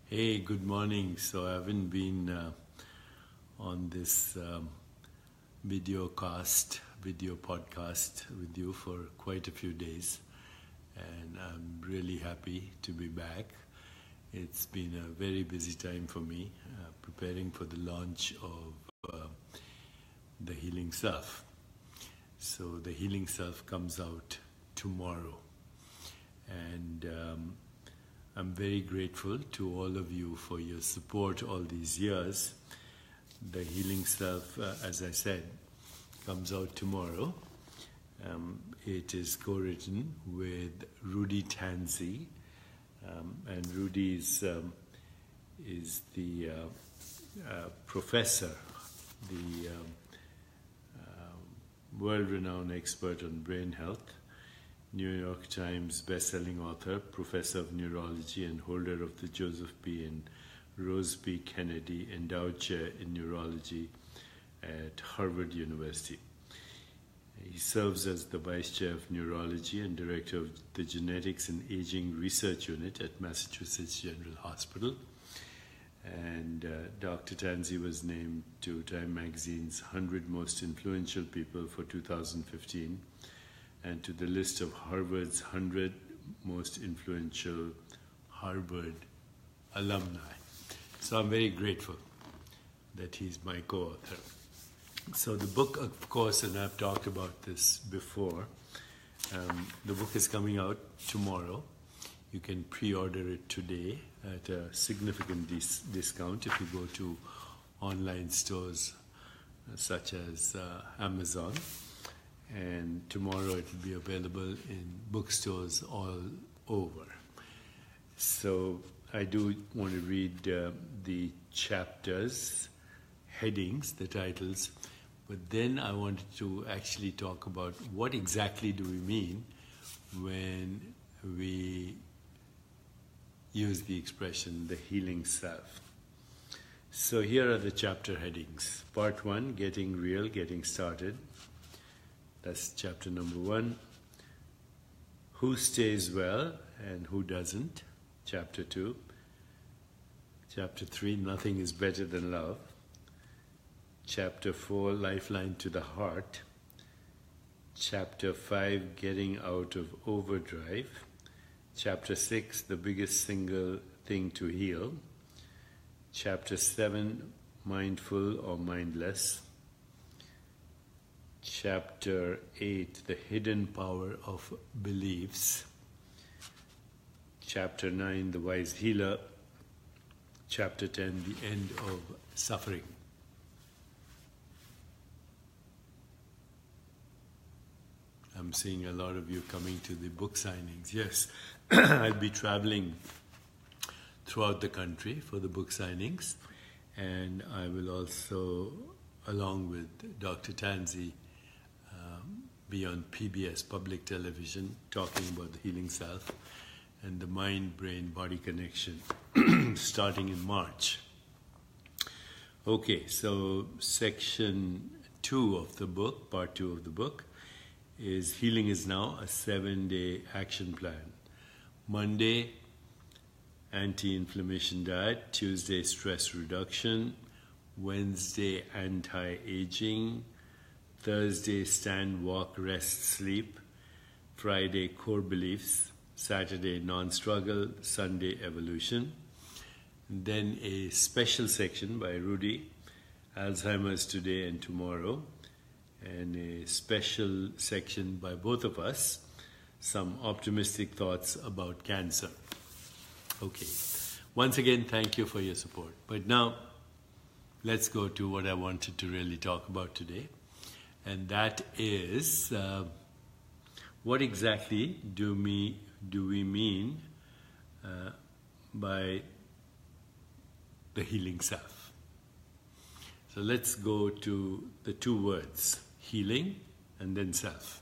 Hey, good morning. So I haven't been on this video podcast with you for quite a few days, and I'm really happy to be back. It's been a very busy time for me, preparing for the launch of The Healing Self. So The Healing Self comes out tomorrow, and I'm very grateful to all of you for your support all these years. The Healing Self, as I said, comes out tomorrow. It is co-written with Rudy Tanzi, and Rudy is the professor, the world-renowned expert on brain health, New York Times best-selling author, professor of neurology, and holder of the Joseph P. and Rose P. Kennedy Endowed Chair in Neurology at Harvard University. He serves as the Vice Chair of Neurology and Director of the Genetics and Aging Research Unit at Massachusetts General Hospital. And Dr. Tanzi was named to Time Magazine's 100 Most Influential People for 2015, and to the list of Harvard's 100 most influential Harvard alumni. So I'm very grateful that he's my co-author. So the book, of course, and I've talked about this before, the book is coming out tomorrow. You can pre-order it today at a significant discount if you go to online stores such as Amazon. And tomorrow it will be available in bookstores all over. So I do want to read the chapters, headings, the titles, but then I wanted to actually talk about what exactly do we mean when we use the expression, the healing self. So here are the chapter headings. Part 1, Getting Real, Getting Started. That's chapter number 1. Who stays well and who doesn't? Chapter 2. Chapter 3, Nothing is better than love. Chapter 4, Lifeline to the heart. Chapter 5, Getting out of overdrive. Chapter 6, The biggest single thing to heal. Chapter 7, Mindful or mindless. Chapter 8, The Hidden Power of Beliefs. Chapter 9, The Wise Healer. Chapter 10, The End of Suffering. I'm seeing a lot of you coming to the book signings. Yes, I'll be traveling throughout the country for the book signings, and I will also, along with Dr. Tanzi, be on PBS, public television, talking about the healing self and the mind-brain-body connection starting in March. Okay, so section 2 of the book, part 2 of the book, is Healing is Now, a 7-day action plan. Monday, anti-inflammation diet. Tuesday, stress reduction. Wednesday, anti-aging. Thursday, stand, walk, rest, sleep. Friday, core beliefs. Saturday, non-struggle. Sunday, evolution. And then a special section by Rudy, Alzheimer's Today and Tomorrow. And a special section by both of us, some optimistic thoughts about cancer. Okay. Once again, thank you for your support. But now, let's go to what I wanted to really talk about today. And that is, what exactly do we mean by the healing self? So let's go to the two words, healing and then self.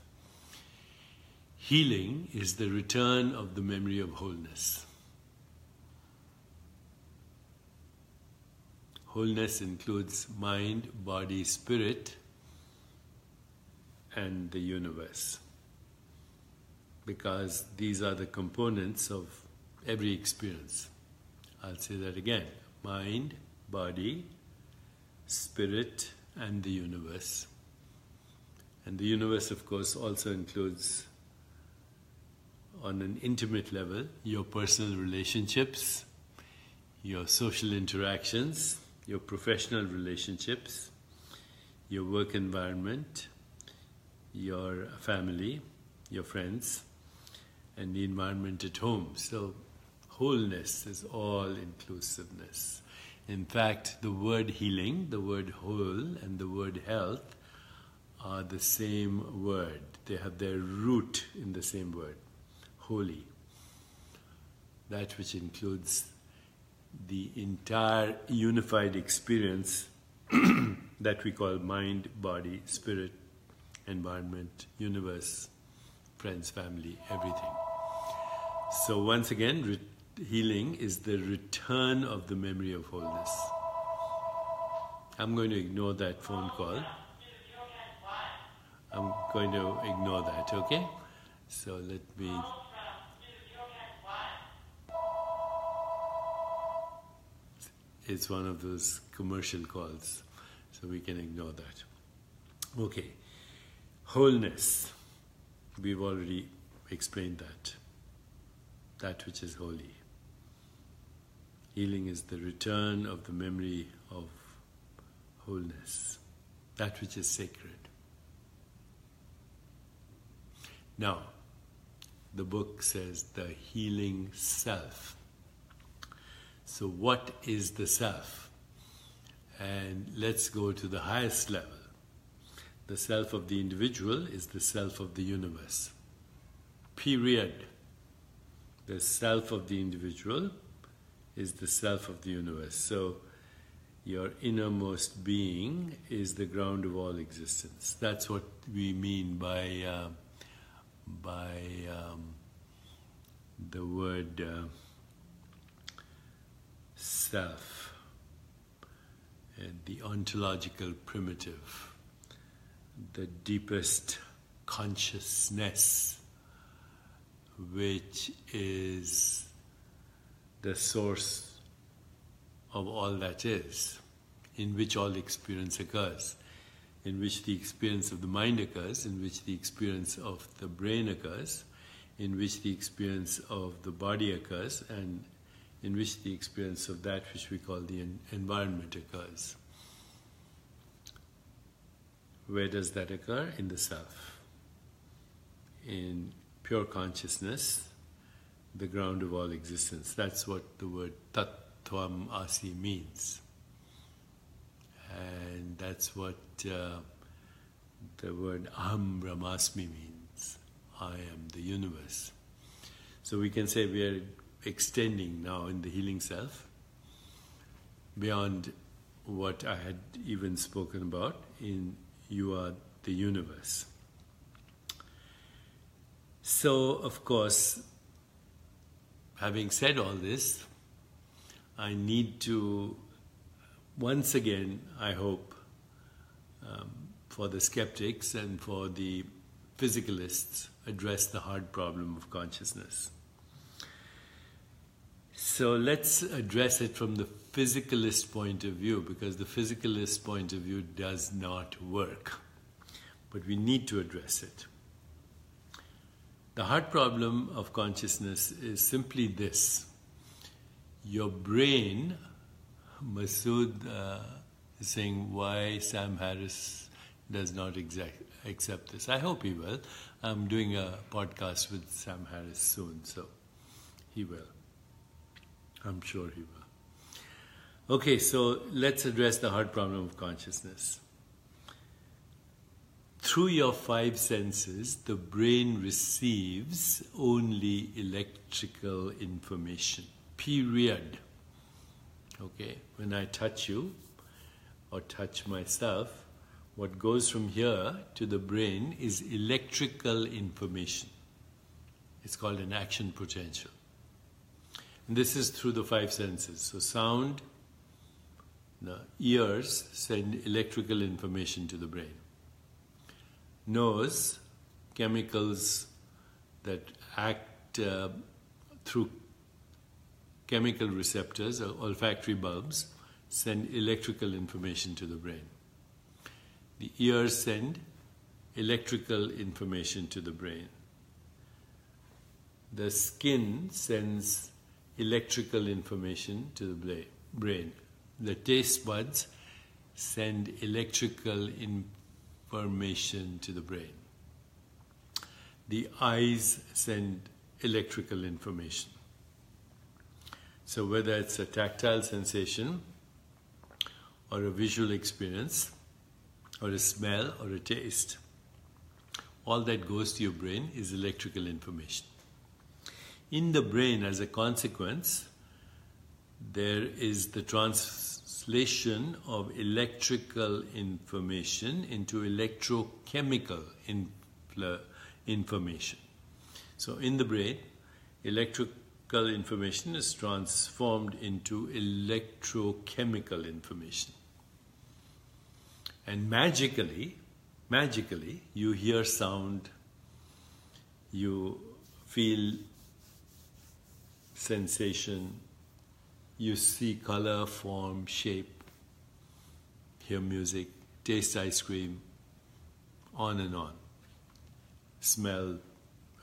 Healing is the return of the memory of wholeness. Wholeness includes mind, body, spirit, and the universe, because these are the components of every experience. I'll say that again. Mind, body, spirit, and the universe. And the universe, of course, also includes, on an intimate level, your personal relationships, your social interactions, your professional relationships, your work environment, your family, your friends, and the environment at home. So wholeness is all inclusiveness. In fact, the word healing, the word whole, and the word health are the same word. They have their root in the same word, holy. That which includes the entire unified experience that we call mind, body, spirit, environment, universe, friends, family, everything. So once again, healing is the return of the memory of wholeness. I'm going to ignore that phone call. I'm going to ignore that, okay? So let me... It's one of those commercial calls, so we can ignore that. Okay. Wholeness. We've already explained that. That which is holy. Healing is the return of the memory of wholeness. That which is sacred. Now, the book says the healing self. So what is the self? And let's go to the highest level. The self of the individual is the self of the universe. Period. The self of the individual is the self of the universe. So your innermost being is the ground of all existence. That's what we mean by the word self, and the ontological primitive, the deepest consciousness, which is the source of all that is, in which all experience occurs, in which the experience of the mind occurs, in which the experience of the brain occurs, in which the experience of the body occurs, and in which the experience of that which we call the environment occurs. Where does that occur? In the self. In pure consciousness, the ground of all existence. That's what the word Tattvam Asi means. And that's what the word Aham Brahmasmi means. I am the universe. So we can say we are extending now in the healing self beyond what I had even spoken about in You Are the Universe. So, of course, having said all this, I need to, once again, I hope, for the skeptics and for the physicalists, address the hard problem of consciousness. So let's address it from the physicalist point of view, because the physicalist point of view does not work. But we need to address it. The hard problem of consciousness is simply this. Your brain, Masood is saying why Sam Harris does not accept this. I hope he will. I'm doing a podcast with Sam Harris soon, so he will. I'm sure he will. Okay, so let's address the hard problem of consciousness. Through your five senses, the brain receives only electrical information. Period. Okay, when I touch you or touch myself, what goes from here to the brain is electrical information. It's called an action potential. And this is through the five senses. So sound, the ears send electrical information to the brain. Nose, chemicals that act through chemical receptors, or olfactory bulbs, send electrical information to the brain. The ears send electrical information to the brain. The skin sends electrical information to the brain. The taste buds send electrical information to the brain. The eyes send electrical information. So whether it's a tactile sensation or a visual experience or a smell or a taste, all that goes to your brain is electrical information. In the brain, as a consequence, there is the translation of electrical information into electrochemical information. So in the brain, electrical information is transformed into electrochemical information. And magically, you hear sound, you feel sensation, you see color, form, shape, hear music, taste ice cream, on and on. Smell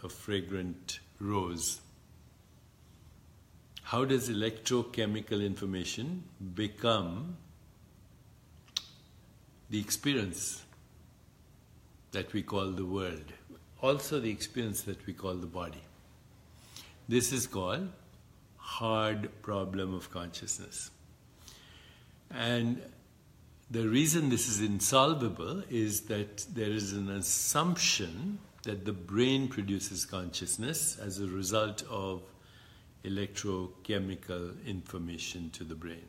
a fragrant rose. How does electrochemical information become the experience that we call the world? Also the experience that we call the body. This is called hard problem of consciousness. And the reason this is insolvable is that there is an assumption that the brain produces consciousness as a result of electrochemical information to the brain.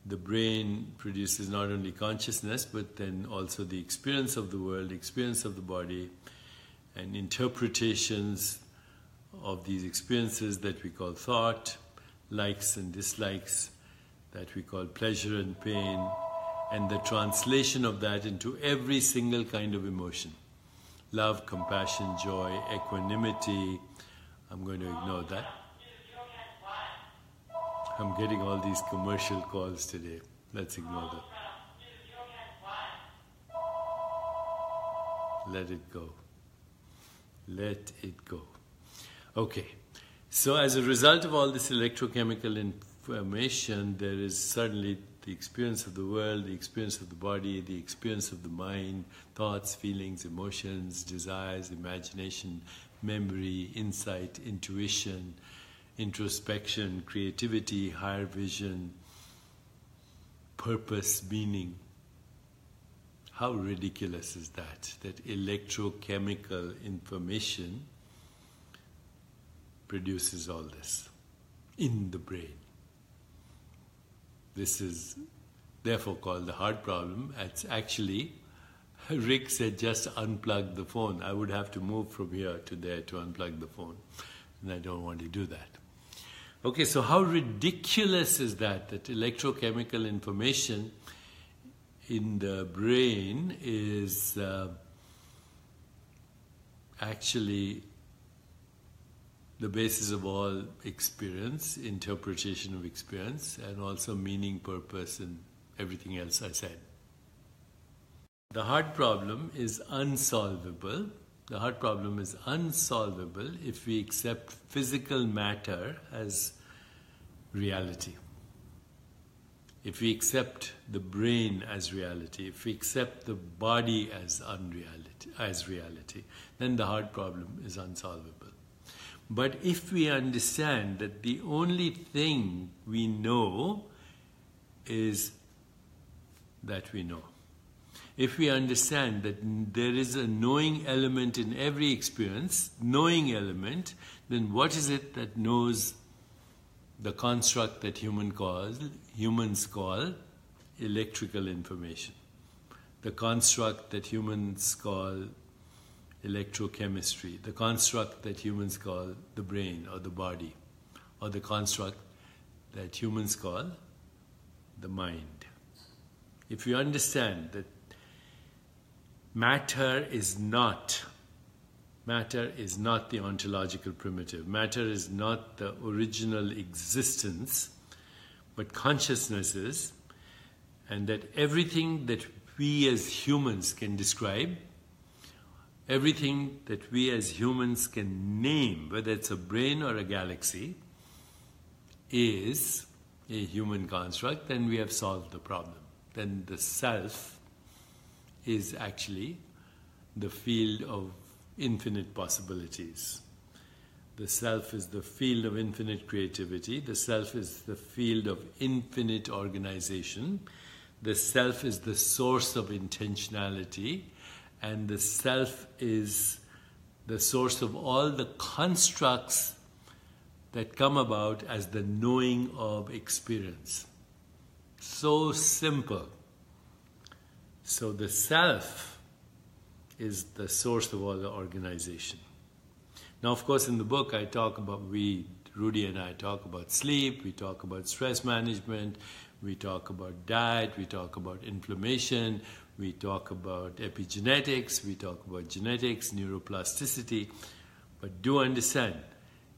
The brain produces not only consciousness, but then also the experience of the world, experience of the body, and interpretations of these experiences that we call thought, likes and dislikes, that we call pleasure and pain, and the translation of that into every single kind of emotion. Love, compassion, joy, equanimity. I'm going to ignore that. I'm getting all these commercial calls today. Let's ignore them. Let it go. Let it go. Okay. So as a result of all this electrochemical information, there is suddenly the experience of the world, the experience of the body, the experience of the mind, thoughts, feelings, emotions, desires, imagination, memory, insight, intuition, introspection, creativity, higher vision, purpose, meaning. How ridiculous is that? That electrochemical information produces all this in the brain. This is therefore called the heart problem. It's actually, Rick said just unplug the phone. I would have to move from here to there to unplug the phone. And I don't want to do that. Okay, so how ridiculous is that electrochemical information in the brain is actually the basis of all experience, interpretation of experience, and also meaning, purpose, and everything else I said. The heart problem is unsolvable. The heart problem is unsolvable if we accept physical matter as reality. If we accept the brain as reality, if we accept the body as reality, then the heart problem is unsolvable. But if we understand that the only thing we know is that we know, if we understand that there is a knowing element in every experience, knowing element, then what is it that knows the construct that humans call electrical information? The construct that humans call electrochemistry, the construct that humans call the brain or the body, or the construct that humans call the mind. If you understand that matter is not Matter is not the ontological primitive. Matter is not the original existence, but consciousness is, and that everything that we as humans can describe, everything that we as humans can name, whether it's a brain or a galaxy, is a human construct, then we have solved the problem. Then the self is actually the field of infinite possibilities. The self is the field of infinite creativity. The self is the field of infinite organization. The self is the source of intentionality. And the self is the source of all the constructs that come about as the knowing of experience. So simple. So the self is the source of all the organization. Now, of course, in the book I talk about, Rudy and I talk about sleep, we talk about stress management, we talk about diet, we talk about inflammation, we talk about epigenetics, we talk about genetics, neuroplasticity. But do understand,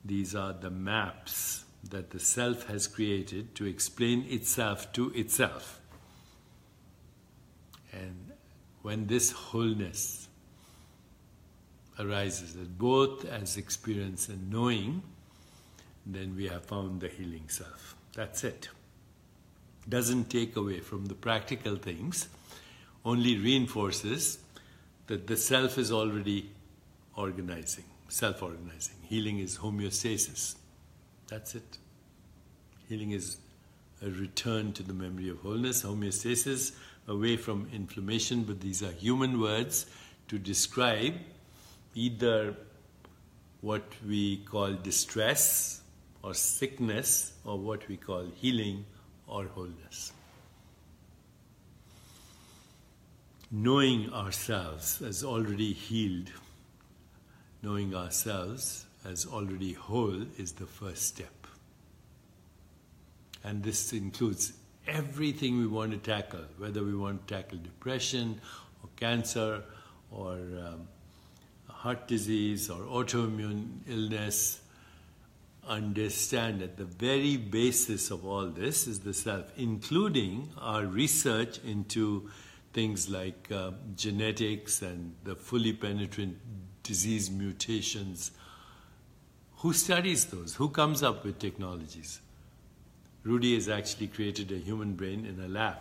these are the maps that the self has created to explain itself to itself. And when this wholeness arises, both as experience and knowing, then we have found the healing self. That's it. Doesn't take away from the practical things, only reinforces that the self is already organizing, self-organizing. Healing is homeostasis. That's it. Healing is a return to the memory of wholeness, homeostasis, away from inflammation, but these are human words to describe either what we call distress or sickness, or what we call healing or wholeness. Knowing ourselves as already healed, knowing ourselves as already whole is the first step. And this includes everything we want to tackle, whether we want to tackle depression or cancer or heart disease or autoimmune illness. Understand that the very basis of all this is the self, including our research into things like genetics and the fully penetrant disease mutations. Who studies those? Who comes up with technologies? Rudy has actually created a human brain in a lab.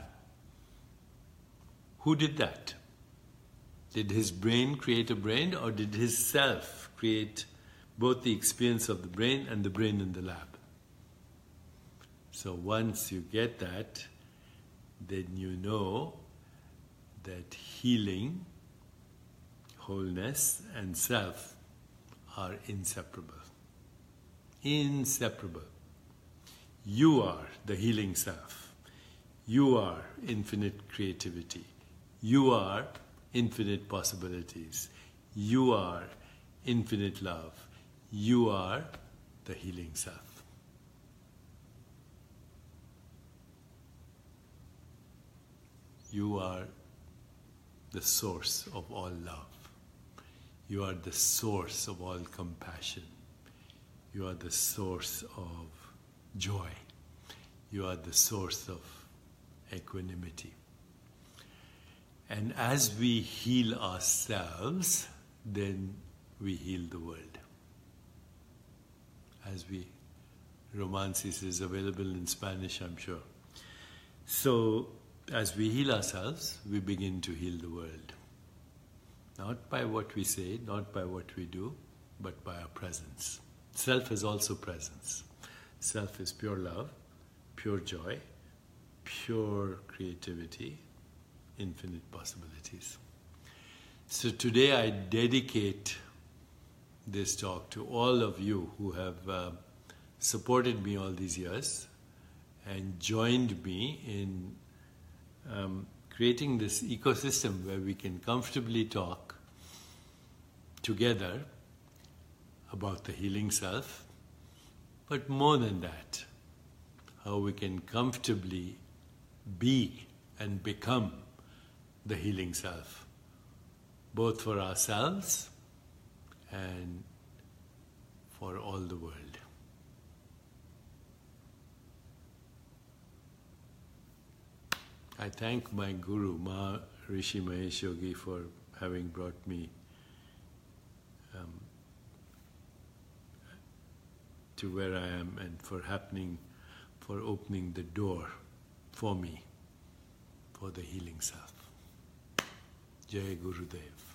Who did that? Did his brain create a brain, or did his self create both the experience of the brain and the brain in the lab? So once you get that, then you know that healing, wholeness, and self are inseparable. Inseparable. You are the healing self. You are infinite creativity. You are infinite possibilities. You are infinite love. You are the healing self. You are the source of all love. You are the source of all compassion. You are the source of joy. You are the source of equanimity. And as we heal ourselves, then we heal the world. As we, Romances is available in Spanish, I'm sure. So, as we heal ourselves, we begin to heal the world. Not by what we say, not by what we do, but by our presence. Self is also presence. Self is pure love, pure joy, pure creativity, infinite possibilities. So today I dedicate this talk to all of you who have supported me all these years and joined me in creating this ecosystem where we can comfortably talk together about the healing self, but more than that, how we can comfortably be and become the healing self, both for ourselves and for all the world. I thank my Guru, Rishi Mahesh Yogi, for having brought me to where I am, and for opening the door for me for the healing self. Jai Gurudev.